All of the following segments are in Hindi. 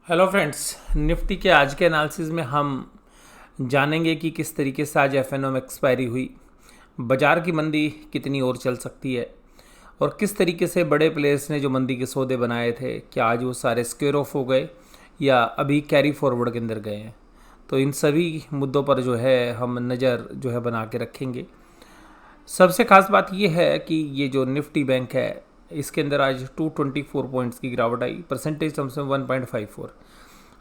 हेलो फ्रेंड्स, निफ्टी के आज के एनालिसिस में हम जानेंगे कि किस तरीके से आज एफ में एक्सपायरी हुई, बाजार की मंदी कितनी और चल सकती है और किस तरीके से बड़े प्लेयर्स ने जो मंदी के सौदे बनाए थे क्या आज वो सारे स्क्वेयर ऑफ हो गए या अभी कैरी फॉरवर्ड के अंदर गए हैं। तो इन सभी मुद्दों पर जो है हम नज़र जो है बना के रखेंगे। सबसे खास बात यह है कि ये जो निफ्टी बैंक है इसके अंदर आज 224 पॉइंट्स की गिरावट आई, परसेंटेज टर्म्स में 1.54।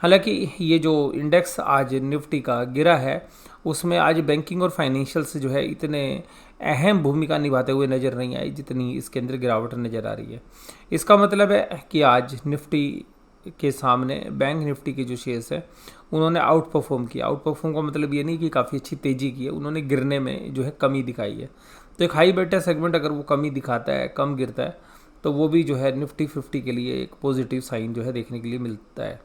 हालांकि ये जो इंडेक्स आज निफ्टी का गिरा है उसमें आज बैंकिंग और फाइनेंशियल से जो है इतने अहम भूमिका निभाते हुए नज़र नहीं आई जितनी इसके अंदर गिरावट नज़र आ रही है। इसका मतलब है कि आज निफ्टी के सामने बैंक निफ्टी के जो शेयर्स हैं उन्होंने आउट परफॉर्म किया। आउट परफॉर्म का मतलब ये नहीं कि काफ़ी अच्छी तेज़ी की है, उन्होंने गिरने में जो है कमी दिखाई है। तो एक हाई बेटा सेगमेंट अगर वो कमी दिखाता है, कम गिरता है, तो वो भी जो है निफ्टी 50 के लिए एक पॉजिटिव साइन जो है देखने के लिए मिलता है।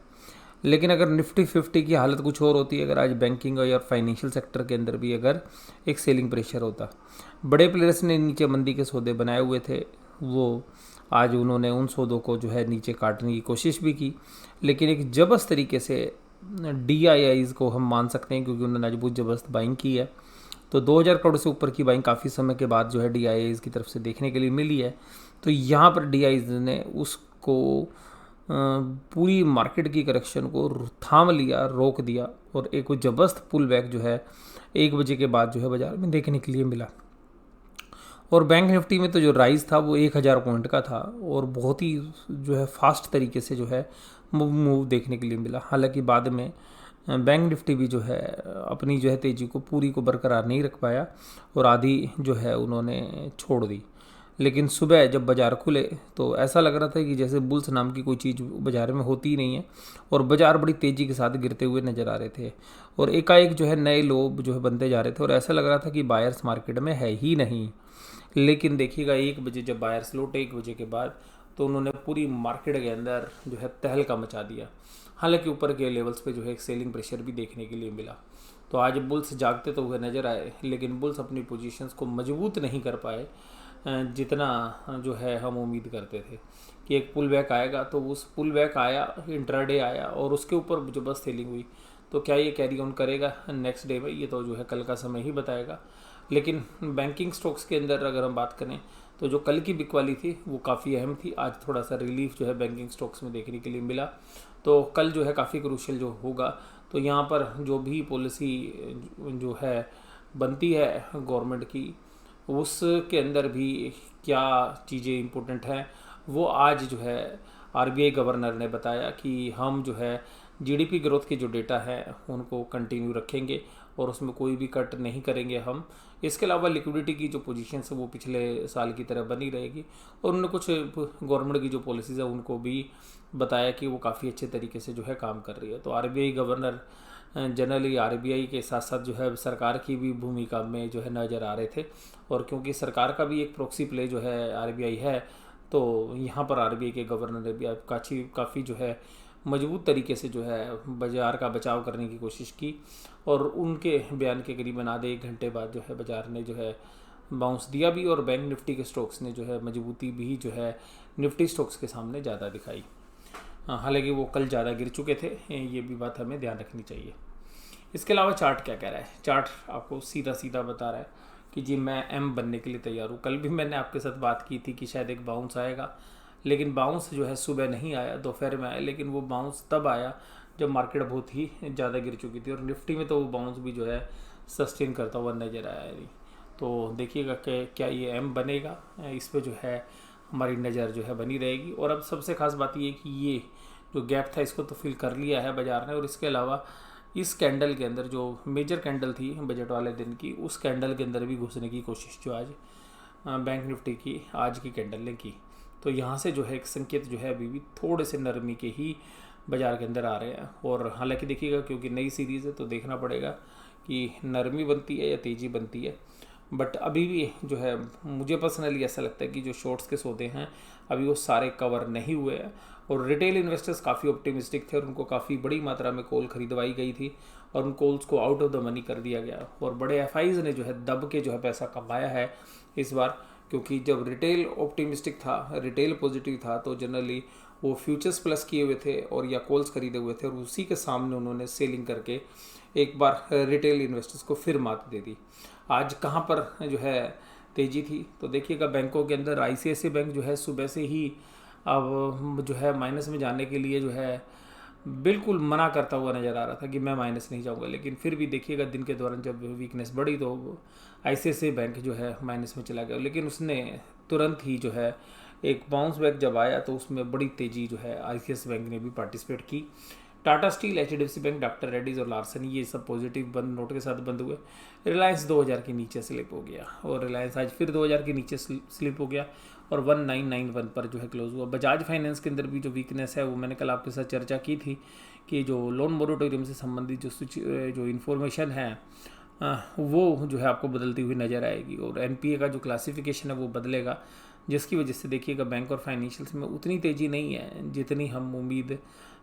लेकिन अगर निफ्टी 50 की हालत कुछ और होती है, अगर आज बैंकिंग और फाइनेंशियल सेक्टर के अंदर भी अगर एक सेलिंग प्रेशर होता, बड़े प्लेयर्स ने नीचे मंदी के सौदे बनाए हुए थे, वो आज उन्होंने उन सौदों को जो है नीचे काटने की कोशिश भी की, लेकिन एक जबरदस्त तरीके से DIIs को हम मान सकते हैं क्योंकि उन्होंने आज बहुत जबरदस्त बाइंग की है। तो 2000 करोड़ से ऊपर की बाइंग काफ़ी समय के बाद जो है DIIs की तरफ से देखने के लिए मिली है। तो यहाँ पर DIIs ने उसको पूरी मार्केट की करेक्शन को थाम लिया, रोक दिया और एक जबरदस्त पुल बैक जो है 1 बजे के बाद जो है बाजार में देखने के लिए मिला। और बैंक निफ्टी में तो जो राइज था वो 1000 पॉइंट का था और बहुत ही जो है फास्ट तरीके से जो है मूव देखने के लिए मिला। हालांकि बाद में बैंक निफ्टी भी जो है अपनी जो है तेज़ी को पूरी को बरकरार नहीं रख पाया और आधी जो है उन्होंने छोड़ दी। लेकिन सुबह जब बाज़ार खुले तो ऐसा लग रहा था कि जैसे बुल्स नाम की कोई चीज़ बाज़ार में होती ही नहीं है और बाज़ार बड़ी तेज़ी के साथ गिरते हुए नज़र आ रहे थे और एकाएक जो है नए लोग जो है बनते जा रहे थे और ऐसा लग रहा था कि बायर्स मार्केट में है ही नहीं। लेकिन देखिएगा 1 बजे जब बायर्स लौटे 1 बजे के बाद, तो उन्होंने पूरी मार्केट के अंदर जो है तहलका मचा दिया। हालांकि ऊपर के लेवल्स पे जो है एक सेलिंग प्रेशर भी देखने के लिए मिला। तो आज बुल्स जागते तो हुए नज़र आए, लेकिन बुल्स अपनी पोजीशंस को मजबूत नहीं कर पाए जितना जो है हम उम्मीद करते थे कि एक पुल बैक आएगा। तो उस पुल बैक आया, इंट्राडे आया और उसके ऊपर जो बस सेलिंग हुई। तो क्या ये कैरी ऑन करेगा नेक्स्ट डे में, ये तो जो है कल का समय ही बताएगा। लेकिन बैंकिंग स्टॉक्स के अंदर अगर हम बात करें तो जो कल की बिकवाली थी वो काफ़ी अहम थी। आज थोड़ा सा रिलीफ जो है बैंकिंग स्टॉक्स में देखने के लिए मिला। तो कल जो है काफ़ी क्रूशियल जो होगा, तो यहाँ पर जो भी पॉलिसी जो है बनती है गवर्नमेंट की, उसके अंदर भी क्या चीज़ें इम्पोर्टेंट हैं वो आज जो है RBI गवर्नर ने बताया कि हम जो है GDP ग्रोथ के जो डेटा है उनको कंटिन्यू रखेंगे और उसमें कोई भी कट नहीं करेंगे हम। इसके अलावा लिक्विडिटी की जो पोजीशन है वो पिछले साल की तरह बनी रहेगी और उन्होंने कुछ गवर्नमेंट की जो पॉलिसीज़ है उनको भी बताया कि वो काफ़ी अच्छे तरीके से जो है काम कर रही है। तो RBI गवर्नर जनरली RBI के साथ साथ जो है सरकार की भी भूमिका में जो है नज़र आ रहे थे और क्योंकि सरकार का भी एक प्रॉक्सी प्ले जो है RBI है, तो यहाँ पर RBI के गवर्नर ने भी काफ़ी जो है मजबूत तरीके से जो है बाजार का बचाव करने की कोशिश की और उनके बयान के करीबन आधे 1 घंटे बाद जो है बाजार ने जो है बाउंस दिया भी और बैंक निफ्टी के स्टॉक्स ने जो है मजबूती भी जो है निफ्टी स्टॉक्स के सामने ज़्यादा दिखाई। हालांकि वो कल ज़्यादा गिर चुके थे, ये भी बात हमें ध्यान रखनी चाहिए। इसके अलावा चार्ट क्या कह रहा है? चार्ट आपको सीधा सीधा बता रहा है कि जी मैं M बनने के लिए तैयार हूँ। कल भी मैंने आपके साथ बात की थी कि शायद एक बाउंस आएगा, लेकिन बाउंस जो है सुबह नहीं आया, दोपहर में आया, लेकिन वो बाउंस तब आया जब मार्केट बहुत ही ज़्यादा गिर चुकी थी और निफ्टी में तो वो बाउंस भी जो है सस्टेन करता हुआ नज़र आया नहीं। तो देखिएगा कि क्या ये M बनेगा, इस पर जो है हमारी नज़र जो है बनी रहेगी। और अब सबसे खास बात ये कि ये जो गैप था इसको तो फिल कर लिया है बाजार ने और इसके अलावा इस कैंडल के अंदर जो मेजर कैंडल थी बजट वाले दिन की, उस कैंडल के अंदर भी घुसने की कोशिश जो आज बैंक निफ्टी की आज की कैंडल ने की। तो यहाँ से जो है एक संकेत जो है अभी भी थोड़े से नरमी के ही बाज़ार के अंदर आ रहे हैं। और हालांकि देखिएगा क्योंकि नई सीरीज़ है तो देखना पड़ेगा कि नरमी बनती है या तेज़ी बनती है। बट अभी भी जो है मुझे पर्सनली ऐसा लगता है कि जो शॉर्ट्स के सौदे हैं अभी वो सारे कवर नहीं हुए हैं और रिटेल इन्वेस्टर्स काफ़ी ऑप्टिमिस्टिक थे और उनको काफ़ी बड़ी मात्रा में कॉल खरीदवाई गई थी और उन कॉल्स को आउट ऑफ द मनी कर दिया गया और बड़े FIs ने जो है दब के जो है पैसा कमाया है इस बार। क्योंकि जब रिटेल ऑप्टिमिस्टिक था, रिटेल पॉजिटिव था, तो जनरली वो फ्यूचर्स प्लस किए हुए थे और या कॉल्स खरीदे हुए थे, और उसी के सामने उन्होंने सेलिंग करके एक बार रिटेल इन्वेस्टर्स को फिर मात दे दी। आज कहाँ पर जो है तेज़ी थी, तो देखिएगा बैंकों के अंदर ICICI बैंक जो है सुबह से ही अब जो है माइनस में जाने के लिए जो है बिल्कुल मना करता हुआ नज़र आ रहा था कि मैं माइनस नहीं जाऊंगा, लेकिन फिर भी देखिएगा दिन के दौरान जब वीकनेस बढ़ी तो ICICI बैंक जो है माइनस में चला गया, लेकिन उसने तुरंत ही जो है एक बाउंस बैक जब आया तो उसमें बड़ी तेज़ी जो है ICICI बैंक ने भी पार्टिसिपेट की। Tata steel, HDFC bank, doctor Reddy's और लार्सन ये सब पॉजिटिव बंद नोट के साथ बंद हुए। रिलायंस 2000 के नीचे स्लिप हो गया, और रिलायंस आज फिर 2000 के नीचे स्लिप हो गया और 1991 पर जो है क्लोज हुआ। बजाज फाइनेंस के अंदर भी जो वीकनेस है वो मैंने कल आपके साथ चर्चा की थी कि जो लोन मोरेटोरियम से संबंधित जो इन्फॉर्मेशन है वो जो है आपको बदलती हुई नज़र आएगी, और NPA का जो क्लासिफिकेशन है वो बदलेगा, जिसकी वजह से देखिएगा बैंक और फाइनेंशियल्स में उतनी तेज़ी नहीं है जितनी हम उम्मीद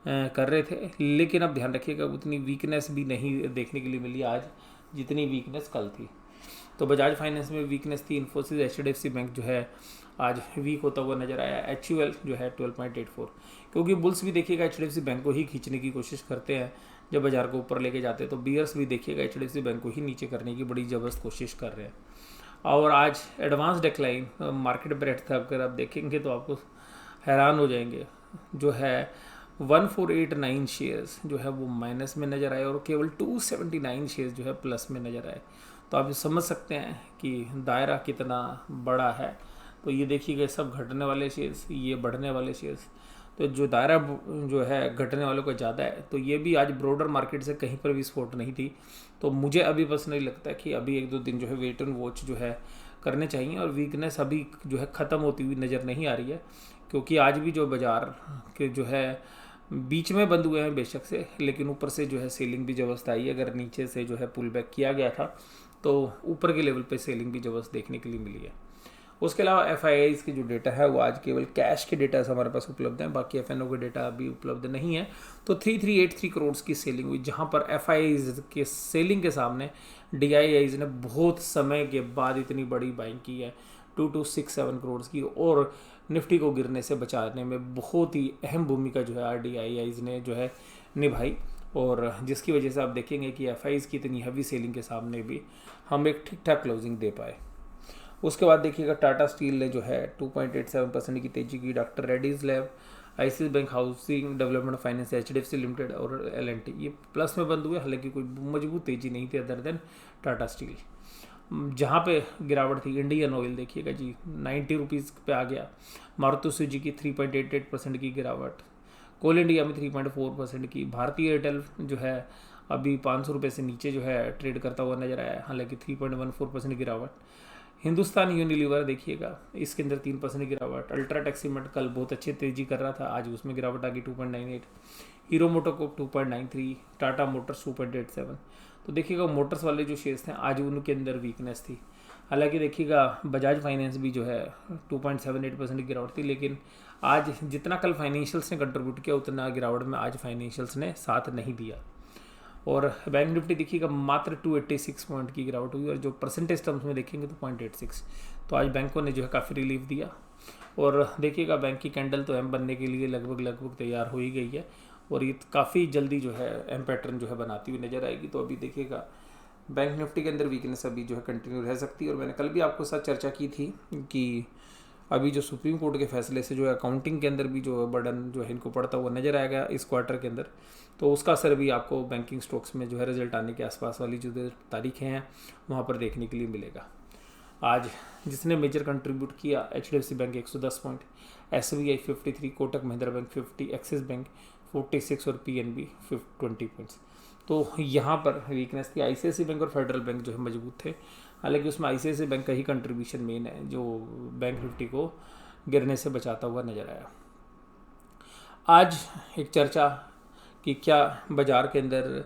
कर रहे थे। लेकिन अब ध्यान रखिएगा उतनी वीकनेस भी नहीं देखने के लिए मिली आज जितनी वीकनेस कल थी। तो बजाज फाइनेंस में वीकनेस थी। इन्फोसिस, HDFC बैंक जो है आज वीक होता हुआ नजर आया। HUL जो है 12.84, क्योंकि बुल्स भी देखिएगा HDFC बैंक को ही खींचने की कोशिश करते हैं जब बाजार को ऊपर लेके जाते हैं, तो बियर्स भी देखिएगा HDFC बैंक को ही नीचे करने की बड़ी ज़बरदस्त कोशिश कर रहे हैं। और आज एडवांस डिक्लाइन मार्केट ब्रेड था, अगर आप देखेंगे तो आपको हैरान हो जाएंगे। जो है 1489 शेयर्स जो है वो माइनस में नज़र आए और केवल 279 शेयर्स जो है प्लस में नज़र आए। तो आप समझ सकते हैं कि दायरा कितना बड़ा है। तो ये देखिएगा सब घटने वाले शेयर्स, ये बढ़ने वाले शेयर्स, तो जो दायरा जो है घटने वालों का ज़्यादा है। तो ये भी आज ब्रॉडर मार्केट से कहीं पर भी सपोर्ट नहीं थी। तो मुझे अभी पर्सनली लगता है कि अभी 1-2 दिन जो है वेट एंड वॉच जो है करने चाहिए, और वीकनेस अभी जो है ख़त्म होती हुई नज़र नहीं आ रही है, क्योंकि आज भी जो बाज़ार के जो है बीच में बंद हुए हैं बेशक से, लेकिन ऊपर से जो है सेलिंग भी जबरदस्त आई है। अगर नीचे से जो है पुल बैक किया गया था तो ऊपर के लेवल पे सेलिंग भी जबरदस्त देखने के लिए मिली है। उसके अलावा FIIs की जो डेटा है वो आज केवल कैश के डेटा हमारे पास उपलब्ध हैं, बाकी FNO के डेटा अभी उपलब्ध नहीं है। तो 3383 करोड़ की सेलिंग हुई, जहां पर FIIs के सेलिंग के सामने DIIs ने बहुत समय के बाद इतनी बड़ी बाइंग की है 2267 करोड़ की, और निफ्टी को गिरने से बचाने में बहुत ही अहम भूमिका जो है RDIIs ने जो है निभाई, और जिसकी वजह से आप देखेंगे कि FIIs की इतनी हैवी सेलिंग के सामने भी हम एक ठीक ठाक क्लोजिंग दे पाए। उसके बाद देखिएगा टाटा स्टील ने जो है 2.87% की तेजी की। Doctor Reddy's lab, ICICI bank, housing development finance, HDFC limited और L&T ये प्लस में बंद हुए, हालांकि कोई मजबूत तेजी नहीं थी अदर देन टाटा स्टील। जहाँ पे गिरावट थी इंडियन ऑयल देखिएगा जी 90 रुपीज़ पे आ गया। मारुति सुजुकी 3.88% की गिरावट। कोल इंडिया में 3.4% की। भारतीय एयरटेल जो है अभी 500 रुपये से नीचे जो है ट्रेड करता हुआ नजर आया, हालांकि 3.14% गिरावट। हिंदुस्तान यूनिलीवर देखिएगा इसके अंदर 3% गिरावट। अल्ट्राटेक सीमेंट कल बहुत अच्छी तेजी कर रहा था, आज उसमें गिरावट आ गई 2.98। Hero MotoCorp 2.93, Tata Motors 2.87। तो देखिएगा मोटर्स वाले जो शेयर्स थे आज उनके अंदर वीकनेस थी। हालांकि देखिएगा बजाज फाइनेंस भी जो है 2.78% की गिरावट थी, लेकिन आज जितना कल फाइनेंशियल्स ने कंट्रीब्यूट किया उतना गिरावट में आज फाइनेंशियल्स ने साथ नहीं दिया। और बैंक निफ्टी देखिएगा मात्र 286 पॉइंट की गिरावट हुई, और जो परसेंटेज टर्म्स में देखेंगे तो 0.86। तो आज बैंकों ने जो है काफ़ी रिलीफ दिया, और देखिएगा बैंक की कैंडल तो एम बनने के लिए लगभग तैयार हो ही गई है, और ये काफ़ी जल्दी जो है एम पैटर्न जो है बनाती हुई नज़र आएगी। तो अभी देखिएगा बैंक निफ्टी के अंदर वीकनेस अभी जो है कंटिन्यू रह सकती है। और मैंने कल भी आपको साथ चर्चा की थी कि अभी जो सुप्रीम कोर्ट के फैसले से जो है अकाउंटिंग के अंदर भी जो बर्डन जो है इनको पड़ता हुआ नजर आएगा इस क्वार्टर के अंदर, तो उसका असर भी आपको बैंकिंग स्टॉक्स में जो है रिजल्ट आने के आसपास वाली जो तारीखें हैं वहाँ पर देखने के लिए मिलेगा। आज जिसने मेजर कंट्रीब्यूट किया HDFC bank 110 point, SBI 53, Kotak Mahindra bank 50, axis bank 46 और PNB 20 पॉइंट्स। तो यहाँ पर वीकनेस थी। ICICI बैंक और फेडरल बैंक जो है मजबूत थे, हालांकि उसमें ICICI बैंक का ही कंट्रीब्यूशन मेन है जो बैंक निफ्टी को गिरने से बचाता हुआ नजर आया। आज एक चर्चा कि क्या बाजार के अंदर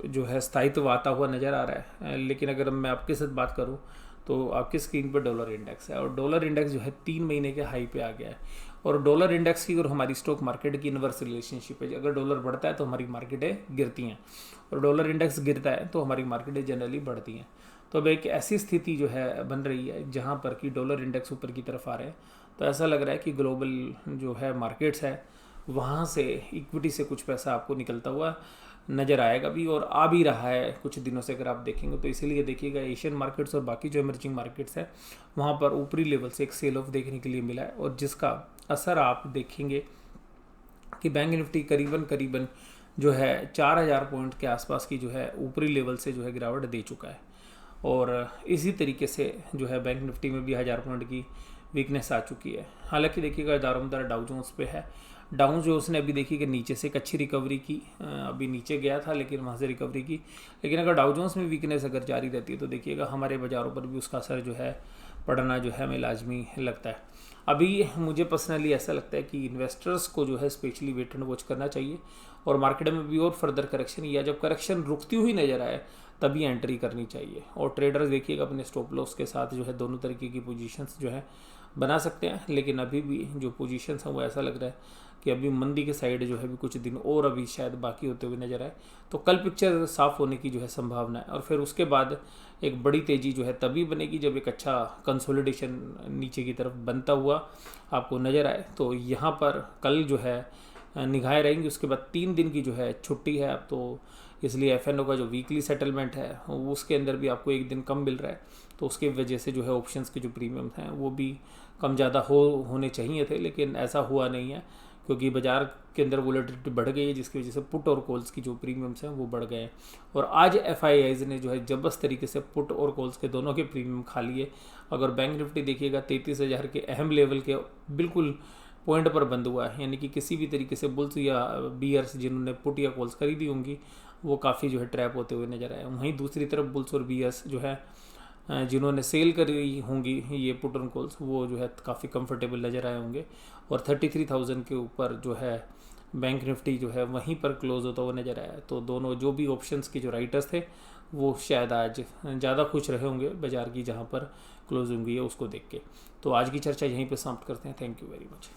जो है स्थायित्व आता हुआ नज़र आ रहा है, लेकिन अगर मैं आपके साथ बात करूं तो आपकी स्क्रीन पर डॉलर इंडेक्स है, और डॉलर इंडेक्स जो है 3 महीने के हाई पे आ गया है। और डॉलर इंडेक्स की और हमारी स्टॉक मार्केट की इनवर्स रिलेशनशिप है। अगर डॉलर बढ़ता है तो हमारी मार्केटें गिरती हैं, और डॉलर इंडेक्स गिरता है तो हमारी मार्केटें जनरली बढ़ती हैं। तो अब एक ऐसी स्थिति जो है बन रही है जहाँ पर कि डॉलर इंडेक्स ऊपर की तरफ आ रहे हैं, तो ऐसा लग रहा है कि ग्लोबल जो है मार्केट्स है वहाँ से इक्विटी से कुछ पैसा आपको निकलता हुआ नज़र आएगा भी, और आ भी रहा है कुछ दिनों से अगर आप देखेंगे तो। इसीलिए देखिएगा एशियन मार्केट्स और बाकी जो इमर्जिंग मार्केट्स है वहाँ पर ऊपरी लेवल से एक सेल ऑफ देखने के लिए मिला है, और जिसका असर आप देखेंगे कि बैंक निफ्टी करीबन जो है 4000 पॉइंट के आसपास की जो है ऊपरी लेवल से जो है गिरावट दे चुका है। और इसी तरीके से जो है बैंक निफ्टी में भी 1000 पॉइंट की वीकनेस आ चुकी है। हालांकि देखिएगा दारोमदार डाउ जोन्स पे है। डाउ जोन्स ने अभी देखिए कि नीचे से एक अच्छी रिकवरी की, अभी नीचे गया था लेकिन वहाँ से रिकवरी की। लेकिन अगर डाउ जोन्स में वीकनेस अगर जारी रहती है तो देखिएगा हमारे बाज़ारों पर भी उसका असर जो है पड़ना जो है हमें लाजमी लगता है। अभी मुझे पर्सनली ऐसा लगता है कि इन्वेस्टर्स को जो है स्पेशली वेट एंड वॉच करना चाहिए, और मार्केट में भी और फर्दर करेक्शन या जब करेक्शन रुकती हुई नज़र आए तभी एंट्री करनी चाहिए। और ट्रेडर्स देखिएगा अपने स्टॉप लॉस के साथ जो है दोनों तरीके की पोजीशंस जो है बना सकते हैं। लेकिन अभी भी जो पोजीशंस हैं वो ऐसा लग रहा है कि अभी मंदी के साइड जो है भी कुछ दिन और अभी शायद बाकी होते हुए नजर आए। तो कल पिक्चर साफ होने की जो है संभावना है, और फिर उसके बाद एक बड़ी तेज़ी जो है तभी बनेगी जब एक अच्छा कंसोलिडेशन नीचे की तरफ बनता हुआ आपको नज़र आए। तो यहाँ पर कल जो है निगाहें रहेंगी। उसके बाद 3 दिन की जो है छुट्टी है अब, तो इसलिए एफएनओ का जो वीकली सेटलमेंट है उसके अंदर भी आपको एक दिन कम मिल रहा है, तो उसकी वजह से जो है ऑप्शंस के जो प्रीमियम हैं वो भी कम ज़्यादा होने चाहिए थे, लेकिन ऐसा हुआ नहीं है क्योंकि बाज़ार के अंदर वोलेटिलिटी बढ़ गई है, जिसकी वजह से पुट और कॉल्स की जो प्रीमियम्स हैं वो बढ़ गए हैं। और आज एफआईआईज ने जो है जबरदस्त तरीके से पुट और कॉल्स के दोनों के प्रीमियम खा लिए। अगर बैंक निफ्टी देखिएगा 33,000 के अहम लेवल के बिल्कुल पॉइंट पर बंद हुआ है, यानी कि किसी भी तरीके से बुल्स या बीयर्स जिन्होंने पुट या कॉल्स खरीदी होंगी वो काफ़ी जो है ट्रैप होते हुए नजर आए। वहीं दूसरी तरफ बुल्स और बीयर्स जो है जिन्होंने सेल करी होंगी ये पुट और कॉल्स वो जो है काफ़ी कंफर्टेबल नज़र आए होंगे। और 33,000 के ऊपर जो है बैंक निफ्टी जो है वहीं पर क्लोज होता हुआ नज़र आया। तो दोनों जो भी ऑप्शंस के जो राइटर्स थे वो शायद आज ज़्यादा खुश रहे होंगे बाज़ार की जहाँ पर क्लोजिंग हुई है उसको देख के। तो आज की चर्चा यहीं पे समाप्त करते हैं। Thank you very much.